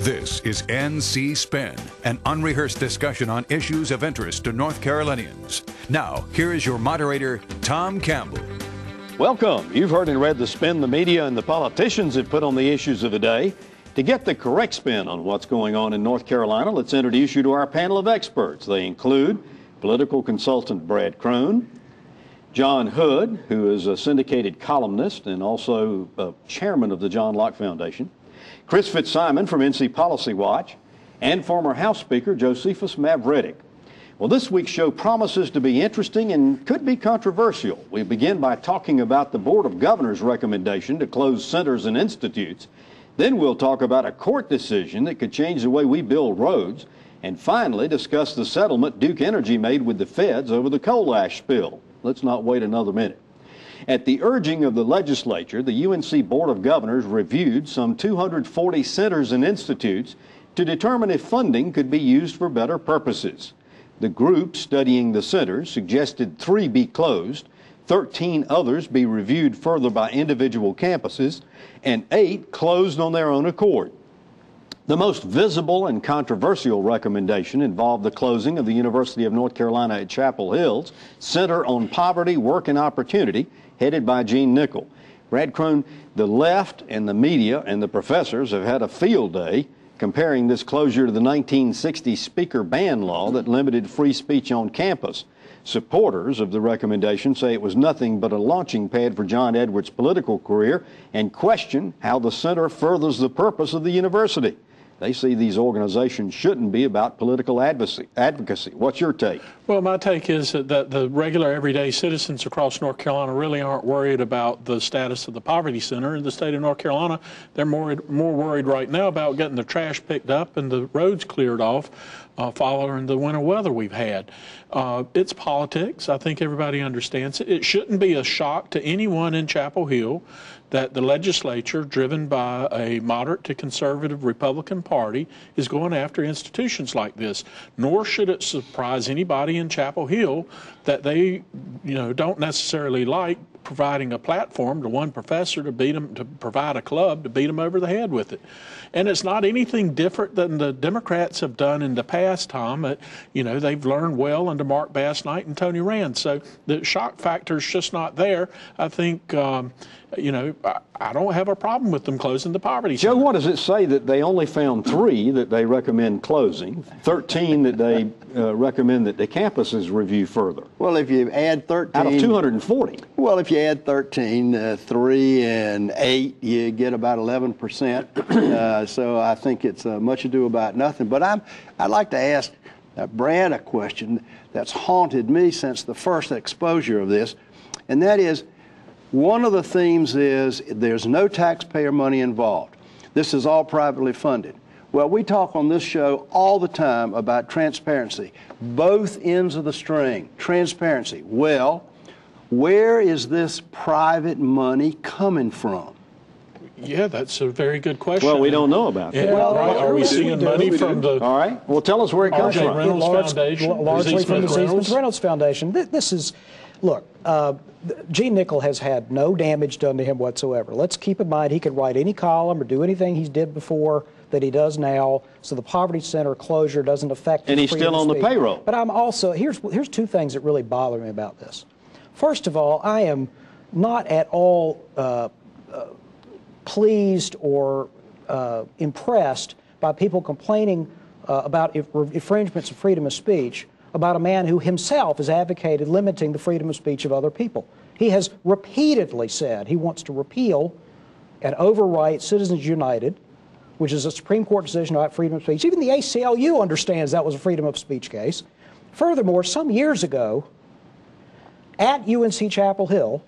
This is NC Spin, an unrehearsed discussion on issues of interest to North Carolinians. Now, here is your moderator, Tom Campbell. Welcome. You've heard and read the spin the media and the politicians have put on the issues of the day. To get the correct spin on what's going on in North Carolina, let's introduce you to our panel of experts. They include political consultant Brad Crone, John Hood, who is a syndicated columnist and also chairman of the John Locke Foundation, Chris Fitzsimon from NC Policy Watch, and former House Speaker Josephus Mavretic. Well, this week's show promises to be interesting and could be controversial. We begin by talking about the Board of Governors' recommendation to close centers and institutes. Then we'll talk about a court decision that could change the way we build roads. And finally, discuss the settlement Duke Energy made with the feds over the coal ash spill. Let's not wait another minute. At the urging of the legislature, the UNC Board of Governors reviewed some 240 centers and institutes to determine if funding could be used for better purposes. The group studying the centers suggested 3 be closed, 13 others be reviewed further by individual campuses, and 8 closed on their own accord. The most visible and controversial recommendation involved the closing of the University of North Carolina at Chapel Hill's Center on Poverty, Work, and Opportunity, headed by Gene Nickel. Brad Crone, the left and the media and the professors have had a field day comparing this closure to the 1960 speaker ban law that limited free speech on campus. Supporters of the recommendation say it was nothing but a launching pad for John Edwards' political career and question how the center furthers the purpose of the university. They see these organizations shouldn't be about political advocacy. What's your take? Well, my take is that the regular everyday citizens across North Carolina really aren't worried about the status of the Poverty Center in the state of North Carolina. They're more worried right now about getting the trash picked up and the roads cleared off following the winter weather we've had. It's politics. I think everybody understands it. It shouldn't be a shock to anyone in Chapel Hill that the legislature, driven by a moderate to conservative Republican Party, is going after institutions like this. Nor should it surprise anybody in Chapel Hill that they, don't necessarily like providing a platform to one professor to provide a club to beat them over the head with it. And it's not anything different than the Democrats have done in the past, Tom. They've learned well under Mark Bass Knight and Tony Rand. So the shock factor is just not there. I think, I don't have a problem with them closing the Poverty Center. Joe, what does it say that they only found 3 that they recommend closing, 13 that they recommend that the campuses review further? Well, if you add 13... Out of 240. Well, if you add 13, 3 and 8, you get about 11%. So I think it's much ado about nothing. But I'd like to ask Brad a question that's haunted me since the first exposure of this, and that is, one of the themes is there's no taxpayer money involved. This is all privately funded. Well, we talk on this show all the time about transparency, both ends of the string, transparency. Well, where is this private money coming from? Yeah, that's a very good question. Well, we don't know about that. Yeah, well, right. Are we seeing money from the... All right. Well, tell us where it comes from. Reynolds Foundation. Largely from the Smith Reynolds Foundation. This is, look, Gene Nickel has had no damage done to him whatsoever. Let's keep in mind he could write any column or do anything he's did before that he does now, so the Poverty Center closure doesn't affect his And he's still on the payroll. But I'm also, here's 2 things that really bother me about this. First of all, I am not at all pleased or impressed by people complaining about infringements of freedom of speech about a man who himself has advocated limiting the freedom of speech of other people. He has repeatedly said he wants to repeal and overwrite Citizens United, which is a Supreme Court decision about freedom of speech. Even the ACLU understands that was a freedom of speech case. Furthermore, some years ago, at UNC Chapel Hill,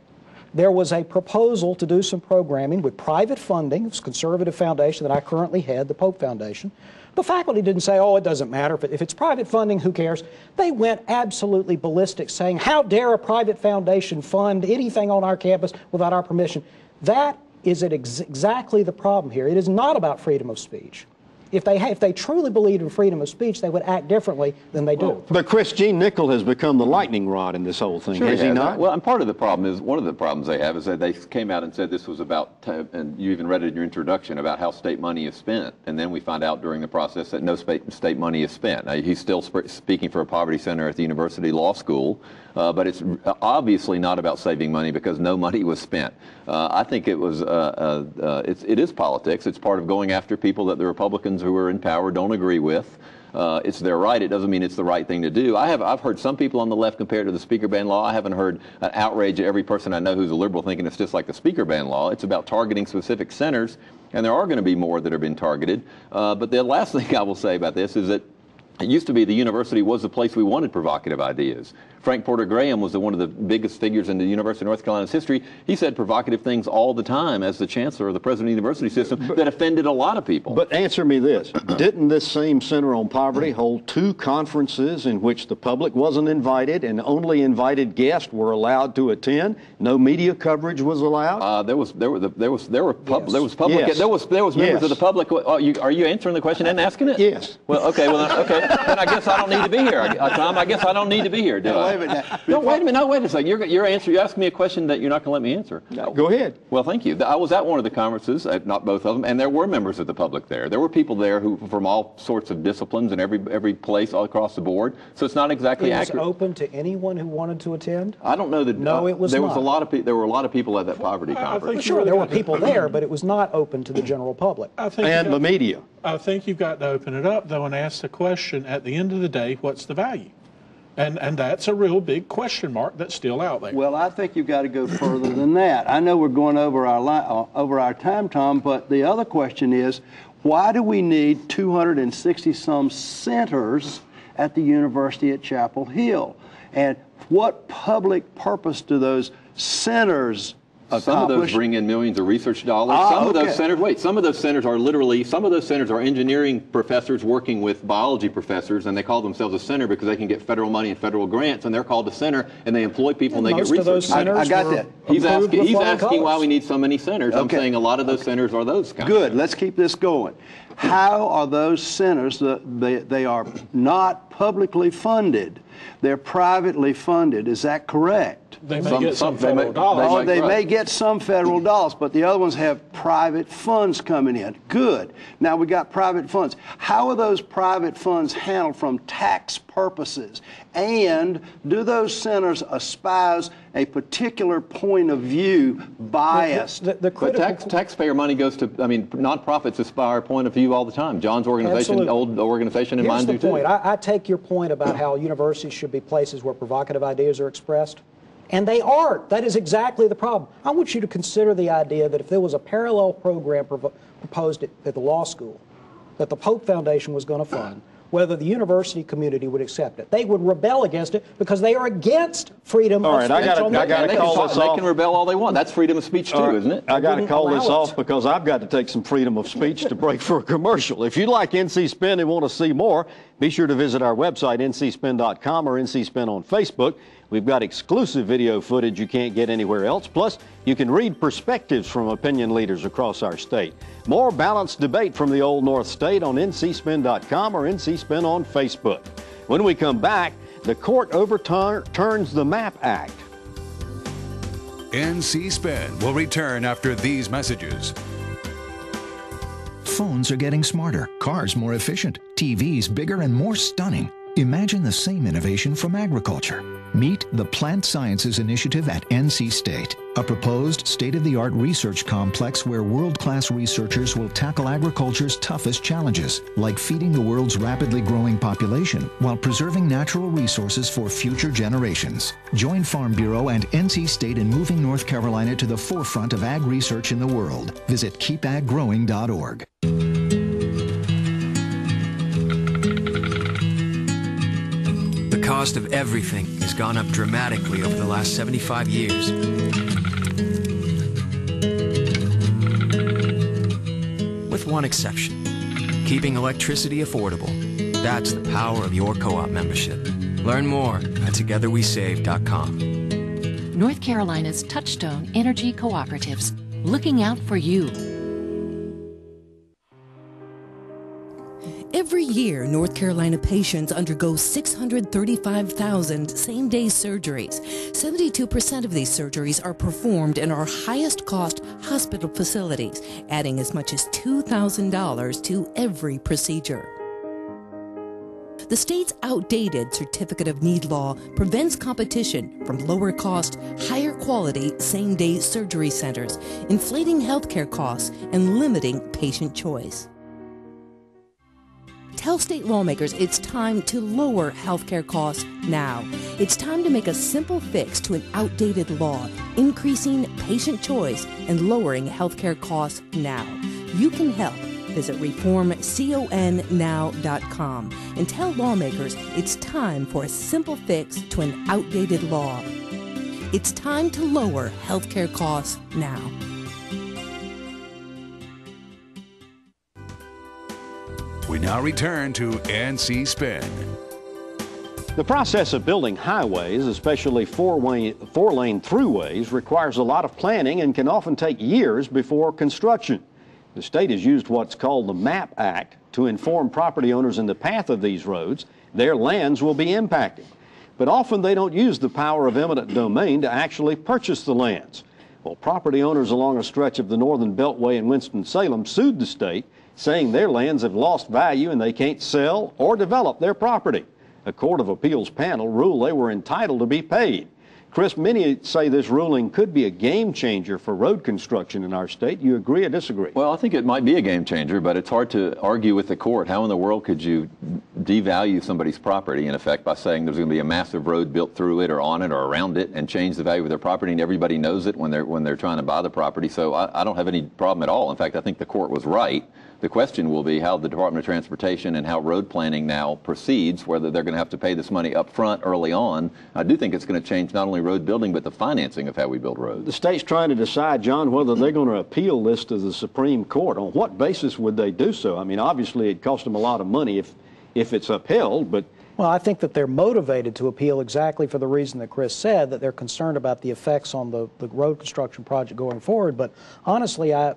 there was a proposal to do some programming with private funding. It was a conservative foundation that I currently head, the Pope Foundation. The faculty didn't say, oh, it doesn't matter. If it's private funding, who cares? They went absolutely ballistic, saying, how dare a private foundation fund anything on our campus without our permission? That is exactly the problem here. It is not about freedom of speech. If they truly believed in freedom of speech, they would act differently than they do. But Chris, Gene Nickel has become the lightning rod in this whole thing, Sure, has he not? Well, and part of the problem is, one of the problems they have is that they came out and said this was about, and you even read it in your introduction, about how state money is spent. And then we find out during the process that no state money is spent. Now, he's still speaking for a poverty center at the University Law School, but it's obviously not about saving money because no money was spent. I think it was, it is politics. It's part of going after people that the Republicans who are in power don't agree with. It's their right. It doesn't mean it's the right thing to do. I've heard some people on the left compare it to the speaker ban law. I haven't heard an outrage at every person I know who's a liberal thinking it's just like the speaker ban law. It's about targeting specific centers, and there are going to be more that are being targeted. But the last thing I will say about this is that it used to be the university was the place we wanted provocative ideas. Frank Porter Graham was one of the biggest figures in the University of North Carolina's history. He said provocative things all the time as the chancellor of the president of the university system that offended a lot of people. But answer me this. Didn't this same Center on Poverty hold 2 conferences in which the public wasn't invited and only invited guests were allowed to attend? No media coverage was allowed? There was members of the public. Are you answering the question and asking it? Yes. Well, okay. Then I guess I don't need to be here, Tom. I guess I don't need to be here, do I? No, wait a minute. No, wait a second. You're asking me a question that you're not going to let me answer. No. Go ahead. Well, thank you. I was at one of the conferences, not both of them, and there were members of the public there. There were people there who from all sorts of disciplines and every place all across the board. So it's not exactly accurate. It was open to anyone who wanted to attend? I don't know that. No, it was there not. Was a lot of there were a lot of people at that poverty conference. Sure, there were people there, but it was not open to the general public. And the media. I think you've got to open it up, though, and ask the question, at the end of the day, what's the value? And that's a real big question mark that's still out there. Well, I think you've got to go further than that. I know we're going over our time, Tom, but the other question is, why do we need 260-some centers at the university at Chapel Hill? And what public purpose do those centers accomplish? Some of those bring in millions of research dollars. Some of those centers are engineering professors working with biology professors, and they call themselves a center because they can get federal money and federal grants, and they're called a center, and they employ people and they get research. Most of those centers I got that. He's asking why we need so many centers. I'm saying a lot of those centers are those kinds. Good. Let's keep this going. How are those centers, they are not publicly funded, they're privately funded, is that correct? They may get some federal dollars. They may get some federal dollars, but the other ones have private funds coming in. Good. Now we got private funds. How are those private funds handled from tax purposes? And do those centers espouse a particular point of view biased? But taxpayer money goes to, nonprofits aspire a point of view all the time. John's organization, old organization, and mine do too. Here's the point. I take your point about how universities should be places where provocative ideas are expressed. And they are. That is exactly the problem. I want you to consider the idea that if there was a parallel program proposed at the law school that the Pope Foundation was going to fund, whether the university community would accept it. They would rebel against it because they are against freedom of speech. All right, I got to call this off. They can rebel all they want. That's freedom of speech too, isn't it? I got to call this off because I've got to take some freedom of speech to break for a commercial. If you like NC Spin and want to see more, be sure to visit our website, ncspin.com or NC Spin on Facebook. We've got exclusive video footage you can't get anywhere else. Plus, you can read perspectives from opinion leaders across our state. More balanced debate from the Old North State on ncspin.com or NC Spin on Facebook. When we come back, the court overturns the MAP Act. NC Spin will return after these messages. Phones are getting smarter, cars more efficient, TVs bigger and more stunning. Imagine the same innovation from agriculture. Meet the Plant Sciences Initiative at NC State, a proposed state-of-the-art research complex where world-class researchers will tackle agriculture's toughest challenges, like feeding the world's rapidly growing population while preserving natural resources for future generations. Join Farm Bureau and NC State in moving North Carolina to the forefront of ag research in the world. Visit keepaggrowing.org. The cost of everything has gone up dramatically over the last 75 years. With one exception, keeping electricity affordable. That's the power of your co-op membership. Learn more at togetherwesave.com. North Carolina's Touchstone Energy Cooperatives, looking out for you. Every year, North Carolina patients undergo 635,000 same-day surgeries. 72% of these surgeries are performed in our highest-cost hospital facilities, adding as much as $2,000 to every procedure. The state's outdated Certificate of Need law prevents competition from lower-cost, higher-quality same-day surgery centers, inflating healthcare costs and limiting patient choice. Tell state lawmakers it's time to lower healthcare costs now. It's time to make a simple fix to an outdated law, increasing patient choice and lowering healthcare costs now. You can help. Visit reformconnow.com and tell lawmakers it's time for a simple fix to an outdated law. It's time to lower healthcare costs now. We now return to NC Spin. The process of building highways, especially four-lane throughways, requires a lot of planning and can often take years before construction. The state has used what's called the MAP Act to inform property owners in the path of these roads their lands will be impacted. But often they don't use the power of eminent domain to actually purchase the lands. Well, property owners along a stretch of the Northern Beltway in Winston-Salem sued the state, saying their lands have lost value and they can't sell or develop their property. A Court of Appeals panel ruled they were entitled to be paid. Chris, many say this ruling could be a game changer for road construction in our state. You agree or disagree? Well, I think it might be a game changer, but it's hard to argue with the court. How in the world could you devalue somebody's property, in effect, by saying there's going to be a massive road built through it or on it or around it and change the value of their property, and everybody knows it when they're trying to buy the property? So I don't have any problem at all. In fact, I think the court was right. The question will be how the Department of Transportation and how road planning now proceeds, whether they're going to have to pay this money up front early on. I do think it's going to change not only road building, but the financing of how we build roads. The state's trying to decide, John, whether they're going to appeal this to the Supreme Court. On what basis would they do so? I mean, obviously it cost them a lot of money if it's upheld, but... Well, I think that they're motivated to appeal exactly for the reason that Chris said, that they're concerned about the effects on the road construction project going forward. But honestly, I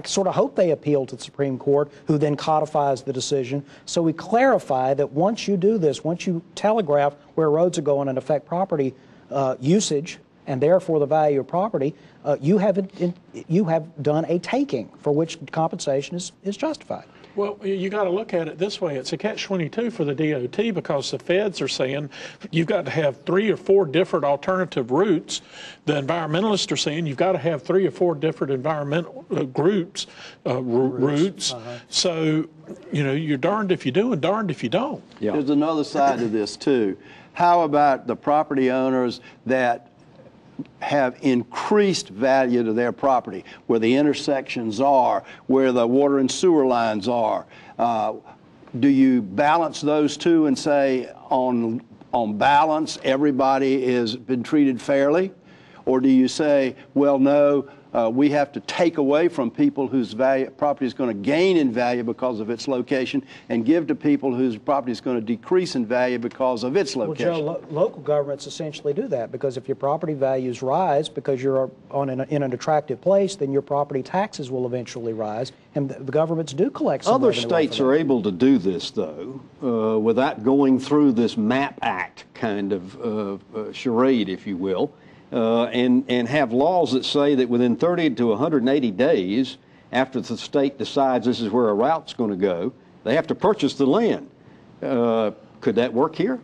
sort of hope they appeal to the Supreme Court, who then codifies the decision. So we clarify that once you do this, once you telegraph where roads are going and affect property usage, and therefore the value of property, you have done a taking for which compensation is justified. Well, you got to look at it this way. It's a catch-22 for the DOT because the feds are saying you've got to have 3 or 4 different alternative routes. The environmentalists are saying you've got to have 3 or 4 different environmental routes. So, you know, you're darned if you do and darned if you don't. Yeah. There's another side to this, too. How about the property owners that have increased value to their property, where the intersections are, where the water and sewer lines are? Do you balance those two and say, on balance, everybody has been treated fairly? Or do you say, well, no, we have to take away from people whose property is going to gain in value because of its location and give to people whose property is going to decrease in value because of its location? Well, Joe, local governments essentially do that, because if your property values rise because you're in an attractive place, then your property taxes will eventually rise, and the governments do collect some Other revenue states are able to do this, though, without going through this MAP Act kind of charade, if you will. And have laws that say that within 30 to 180 days, after the state decides this is where a route's going to go, they have to purchase the land. Could that work here?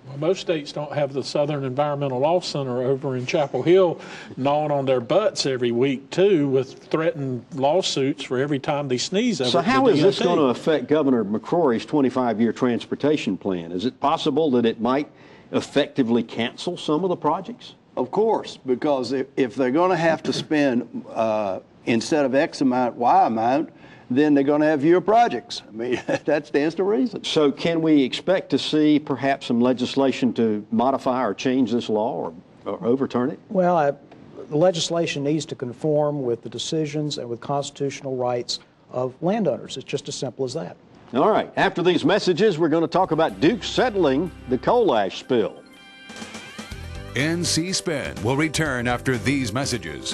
Well, most states don't have the Southern Environmental Law Center over in Chapel Hill gnawing on their butts every week, too, with threatened lawsuits for every time they sneeze. So how is this going to affect Governor McCrory's 25-year transportation plan? Is it possible that it might effectively cancel some of the projects? Of course, because if they're going to have to spend, instead of X amount, Y amount, then they're going to have fewer projects. I mean, that stands to reason. So can we expect to see perhaps some legislation to modify or change this law or overturn it? Well, the legislation needs to conform with the decisions and with constitutional rights of landowners. It's just as simple as that. All right. After these messages, we're going to talk about Duke settling the coal ash spill. NC Spin will return after these messages.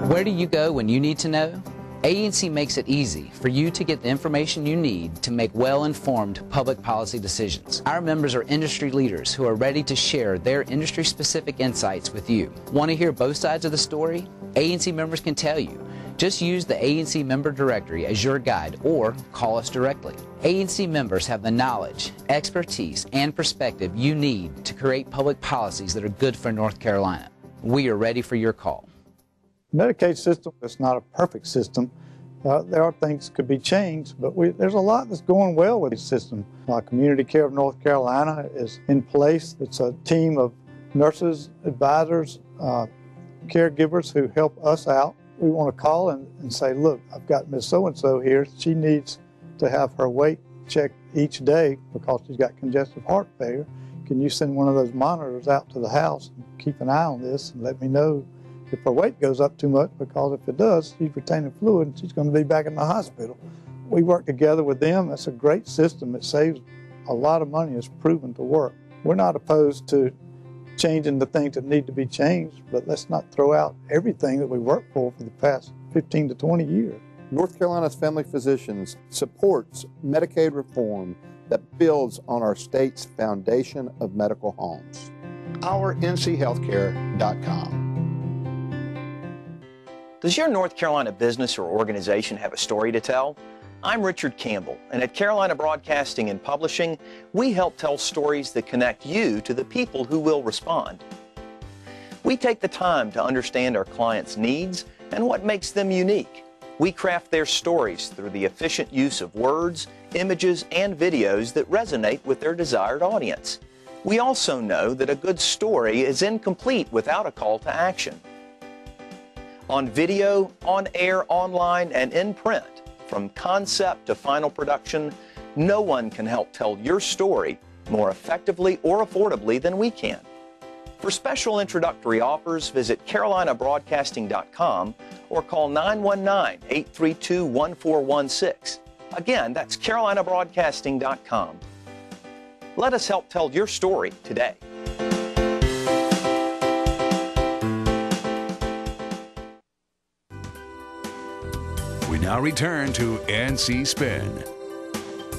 Where do you go when you need to know? ANC makes it easy for you to get the information you need to make well-informed public policy decisions. Our members are industry leaders who are ready to share their industry-specific insights with you. Want to hear both sides of the story? ANC members can tell you. Just use the ANC member directory as your guide or call us directly. ANC members have the knowledge, expertise, and perspective you need to create public policies that are good for North Carolina. We are ready for your call. Medicaid system is not a perfect system. There are things that could be changed, but there's a lot that's going well with the system. Community Care of North Carolina is in place. It's a team of nurses, advisors, caregivers who help us out. We want to call and say, look, I've got Miss So-and-so here. She needs to have her weight checked each day because she's got congestive heart failure. Can you send one of those monitors out to the house and keep an eye on this and let me know if her weight goes up too much, because if it does, she's retaining fluid and she's going to be back in the hospital. We work together with them. That's a great system. It saves a lot of money. It's proven to work. We're not opposed to changing the things that need to be changed, but let's not throw out everything that we worked for the past 15 to 20 years. North Carolina's Family Physicians supports Medicaid reform that builds on our state's foundation of medical homes. OurNCHealthcare.com. Does your North Carolina business or organization have a story to tell? I'm Richard Campbell, and at Carolina Broadcasting and Publishing, we help tell stories that connect you to the people who will respond. We take the time to understand our clients' needs and what makes them unique. We craft their stories through the efficient use of words, images, and videos that resonate with their desired audience. We also know that a good story is incomplete without a call to action. On video, on air, online, and in print, from concept to final production, no one can help tell your story more effectively or affordably than we can. For special introductory offers, visit carolinabroadcasting.com or call 919-832-1416. Again, that's carolinabroadcasting.com. Let us help tell your story today. We now return to NC Spin.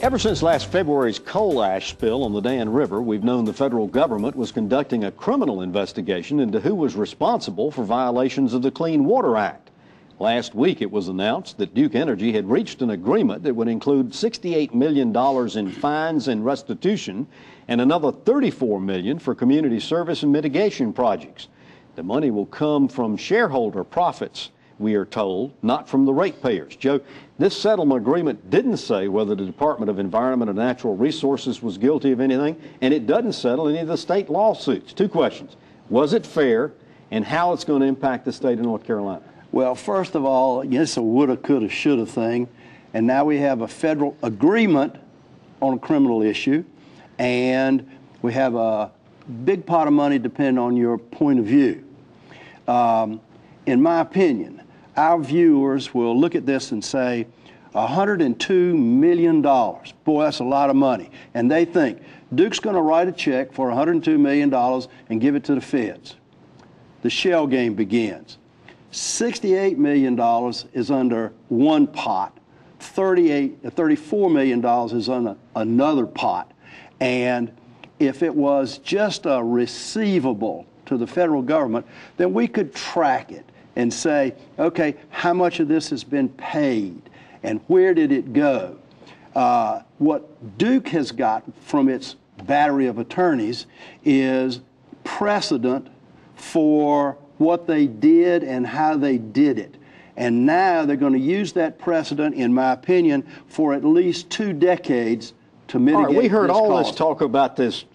Ever since last February's coal ash spill on the Dan River, we've known the federal government was conducting a criminal investigation into who was responsible for violations of the Clean Water Act. Last week, it was announced that Duke Energy had reached an agreement that would include $68 million in fines and restitution and another $34 million for community service and mitigation projects. The money will come from shareholder profits, we are told, not from the ratepayers. Joe, this settlement agreement didn't say whether the Department of Environment and Natural Resources was guilty of anything, and it doesn't settle any of the state lawsuits. Two questions. Was it fair, and how it's going to impact the state of North Carolina? Well, first of all, it's a woulda, coulda, shoulda thing, and now we have a federal agreement on a criminal issue, and we have a big pot of money depending on your point of view. In my opinion, our viewers will look at this and say, $102 million. Boy, that's a lot of money. And they think, Duke's going to write a check for $102 million and give it to the feds. The shell game begins. $68 million is under one pot. $34 million is on another pot. And if it was just a receivable to the federal government, then we could track it and say, okay, how much of this has been paid and where did it go? What Duke has got from its battery of attorneys is precedent for what they did and how they did it. And now they're going to use that precedent, in my opinion, for at least 2 decades to mitigate all right, we heard this all cost. this talk about this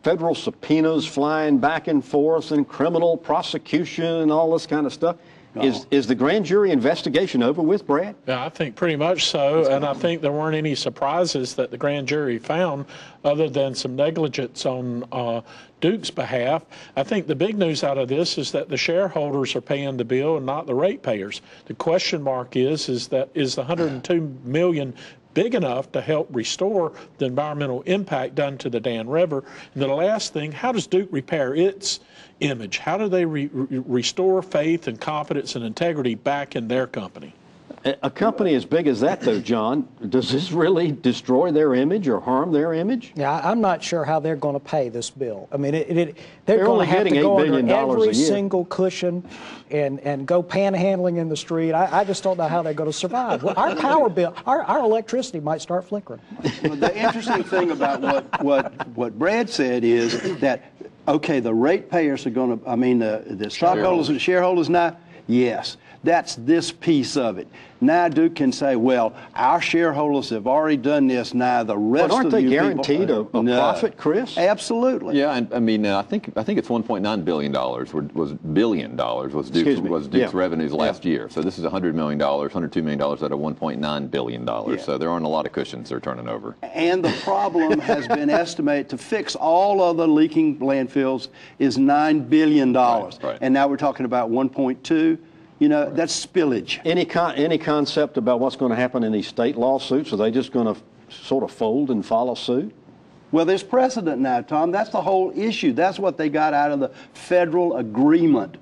federal subpoenas flying back and forth and criminal prosecution and all this kind of stuff. Is the grand jury investigation over with, Brad? Yeah, I think pretty much so, and I think there weren't any surprises that the grand jury found other than some negligence on Duke's behalf. I think the big news out of this is that the shareholders are paying the bill and not the ratepayers. The question mark is the $102 million big enough to help restore the environmental impact done to the Dan River? And the last thing, how does Duke repair its image? How do they restore faith and confidence and integrity back in their company? A company as big as that, though, John, does this really destroy their image or harm their image? Yeah, I'm not sure how they're going to pay this bill. I mean, they're going only to have to getting go $8 under billion a every year. single cushion and go panhandling in the street. I just don't know how they're going to survive. Well, our power bill, our electricity might start flickering. Well, the interesting thing about what Brad said is that, okay, the ratepayers are going to, I mean, the stockholders and shareholders now, yes. That's this piece of it. Now Duke can say, well, our shareholders have already done this. Now the rest But aren't of they you guaranteed people, a profit, Chris? Absolutely. Yeah, and I mean, I think it's $1.9 billion was Duke's revenues last year. So this is $100 million, $102 million out of $1.9 billion. Yeah. So there aren't a lot of cushions they're turning over. And the problem has been estimated to fix all other leaking landfills is $9 billion. Right. And now we're talking about 1.2. You know, that's spillage. Any concept about what's going to happen in these state lawsuits? Are they just going to sort of fold and follow suit? Well, there's precedent now, Tom. That's the whole issue. That's what they got out of the federal agreement,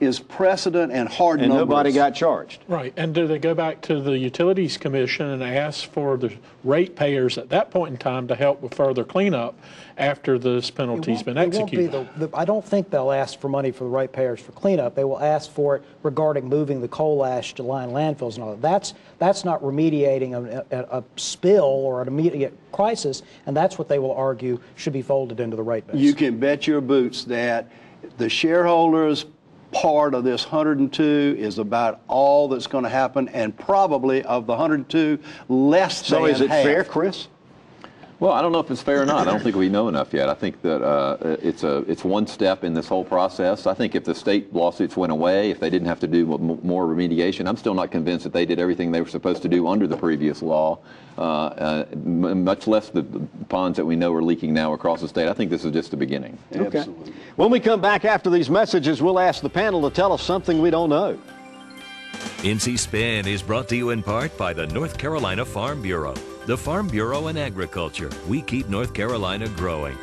is precedent and hard numbers. And nobody got charged. Right. And do they go back to the Utilities Commission and ask for the ratepayers at that point in time to help with further cleanup after this penalty's been executed? I don't think they'll ask for money for the ratepayers for cleanup. They will ask for it regarding moving the coal ash to line landfills and all that. That's not remediating a spill or an immediate crisis, and that's what they will argue should be folded into the rate base. You can bet your boots that the shareholders' part of this 102 is about all that's going to happen, and probably of the 102, less than half. So is it fair, Chris? Well, I don't know if it's fair or not. I don't think we know enough yet. I think that it's one step in this whole process. I think if the state lawsuits went away, if they didn't have to do more remediation, I'm still not convinced that they did everything they were supposed to do under the previous law, much less the ponds that we know are leaking now across the state. I think this is just the beginning. Okay. Absolutely. When we come back after these messages, we'll ask the panel to tell us something we don't know. NC Spin is brought to you in part by the North Carolina Farm Bureau. The Farm Bureau and Agriculture. We keep North Carolina growing.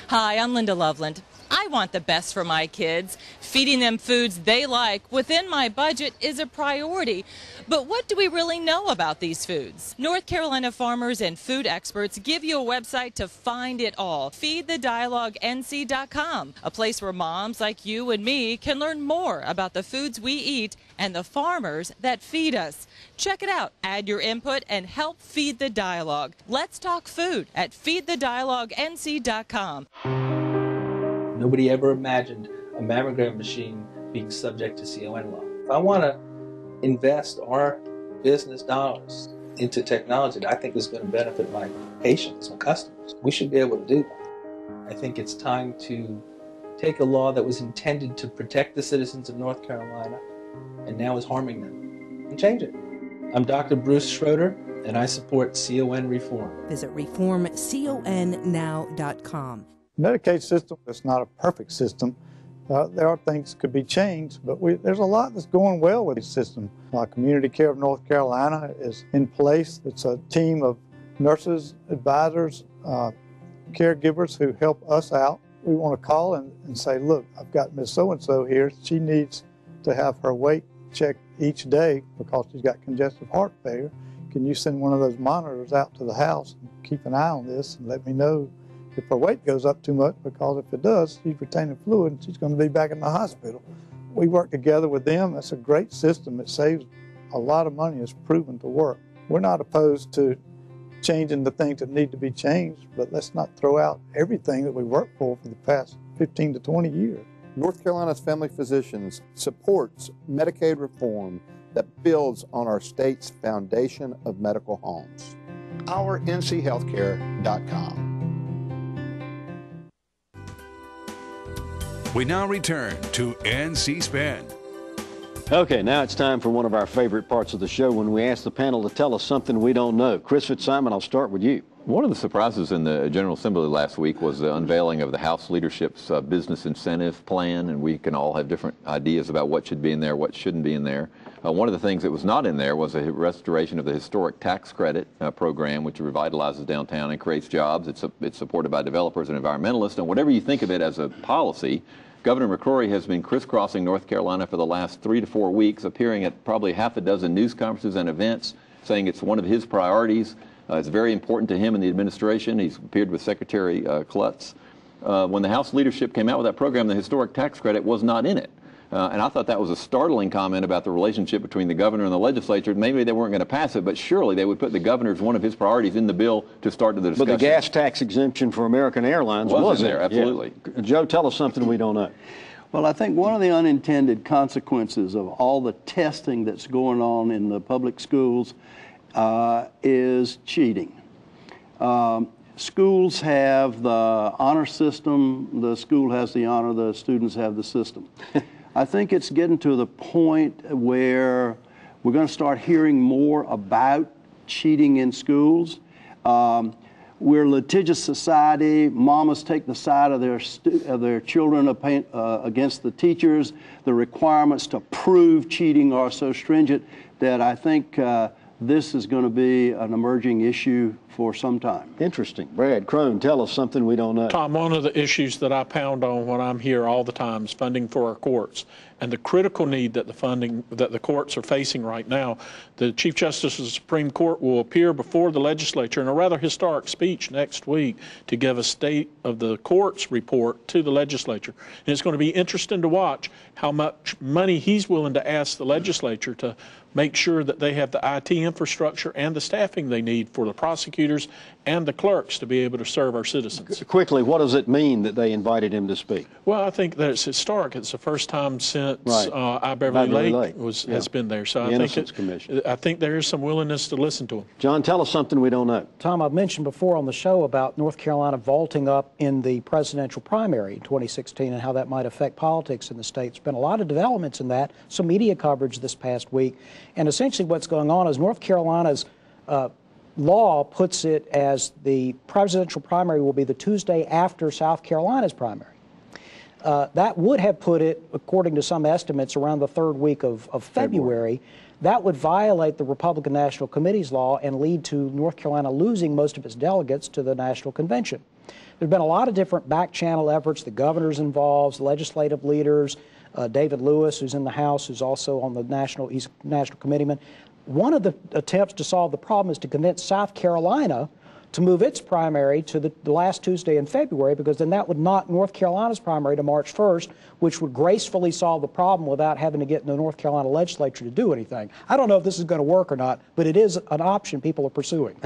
Hi, I'm Linda Loveland. I want the best for my kids. Feeding them foods they like within my budget is a priority. But what do we really know about these foods? North Carolina farmers and food experts give you a website to find it all. FeedTheDialogueNC.com, a place where moms like you and me can learn more about the foods we eat and the farmers that feed us. Check it out. Add your input and help feed the dialogue. Let's talk food at FeedTheDialogueNC.com. Nobody ever imagined a mammogram machine being subject to CON law. If I want to invest our business dollars into technology that I think is going to benefit my patients, my customers, we should be able to do that. I think it's time to take a law that was intended to protect the citizens of North Carolina and now is harming them and change it. I'm Dr. Bruce Schroeder, and I support CON reform. Visit reformconnow.com. Medicaid system is not a perfect system. There are things that could be changed, but there's a lot that's going well with the system. Community Care of North Carolina is in place. It's a team of nurses, advisors, caregivers who help us out. We want to call and say, look, I've got Miss So-and-so here. She needs to have her weight checked each day because she's got congestive heart failure. Can you send one of those monitors out to the house and keep an eye on this and let me know if her weight goes up too much, because if it does, she's retaining fluid and she's going to be back in the hospital. We work together with them. That's a great system. It saves a lot of money. It's proven to work. We're not opposed to changing the things that need to be changed, but let's not throw out everything that we worked for the past 15 to 20 years. North Carolina's Family Physicians supports Medicaid reform that builds on our state's foundation of medical homes. OurNCHealthcare.com. We now return to NC Spin. Okay, now it's time for one of our favorite parts of the show when we ask the panel to tell us something we don't know. Chris Fitzsimon, I'll start with you. One of the surprises in the General Assembly last week was the unveiling of the House leadership's business incentive plan, and we can all have different ideas about what should be in there, what shouldn't be in there. One of the things that was not in there was a restoration of the historic tax credit program, which revitalizes downtown and creates jobs. It's supported by developers and environmentalists, and whatever you think of it as a policy, Governor McCrory has been crisscrossing North Carolina for the last 3 to 4 weeks, appearing at probably half a dozen news conferences and events, saying it's one of his priorities. It's very important to him and the administration. He's appeared with Secretary Klutz. When the House leadership came out with that program, the historic tax credit was not in it. And I thought that was a startling comment about the relationship between the governor and the legislature. Maybe they weren't going to pass it, but surely they would put the governor as one of his priorities in the bill to start the discussion. But the gas tax exemption for American Airlines was there, absolutely. Yeah. Joe, tell us something we don't know. Well, I think one of the unintended consequences of all the testing that's going on in the public schools is cheating. Schools have the honor system, the school has the honor, the students have the system. I think it's getting to the point where we're going to start hearing more about cheating in schools. We're a litigious society. Mamas take the side of their children against the teachers. The requirements to prove cheating are so stringent that I think this is going to be an emerging issue for some time. Interesting. Brad Crone, tell us something we don't know. Tom, one of the issues that I pound on when I'm here all the time is funding for our courts and the critical need that the courts are facing right now. The Chief Justice of the Supreme Court will appear before the legislature in a rather historic speech next week to give a state of the courts report to the legislature. And it's going to be interesting to watch how much money he's willing to ask the legislature to make sure that they have the IT infrastructure and the staffing they need for the prosecutors and the clerks to be able to serve our citizens. Quickly, what does it mean that they invited him to speak? Well, I think that it's historic. It's the first time since I. Beverly Lake has been there. So I think there is some willingness to listen to him. John, tell us something we don't know. Tom, I've mentioned before on the show about North Carolina vaulting up in the presidential primary in 2016 and how that might affect politics in the state. There's been a lot of developments in that, some media coverage this past week. And essentially what's going on is North Carolina's law puts it as the presidential primary will be the Tuesday after South Carolina's primary. That would have put it, according to some estimates, around the third week of February. That would violate the Republican National Committee's law and lead to North Carolina losing most of its delegates to the National Convention. There's been a lot of different back-channel efforts. The governor's involved, legislative leaders, David Lewis, who's in the House, who's also on the he's a national committeeman. One of the attempts to solve the problem is to convince South Carolina to move its primary to the last Tuesday in February, because then that would knock North Carolina's primary to March 1st, which would gracefully solve the problem without having to get in the North Carolina legislature to do anything. I don't know if this is going to work or not, but it is an option people are pursuing.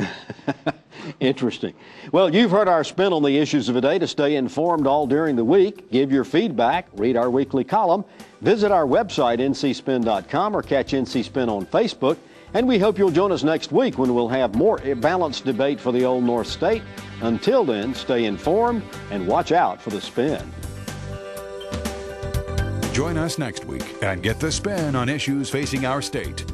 Interesting. Well, you've heard our spin on the issues of the day. To stay informed all during the week, give your feedback, read our weekly column, visit our website, ncspin.com, or catch NC Spin on Facebook. And we hope you'll join us next week when we'll have more balanced debate for the Old North State. Until then, stay informed and watch out for the spin. Join us next week and get the spin on issues facing our state.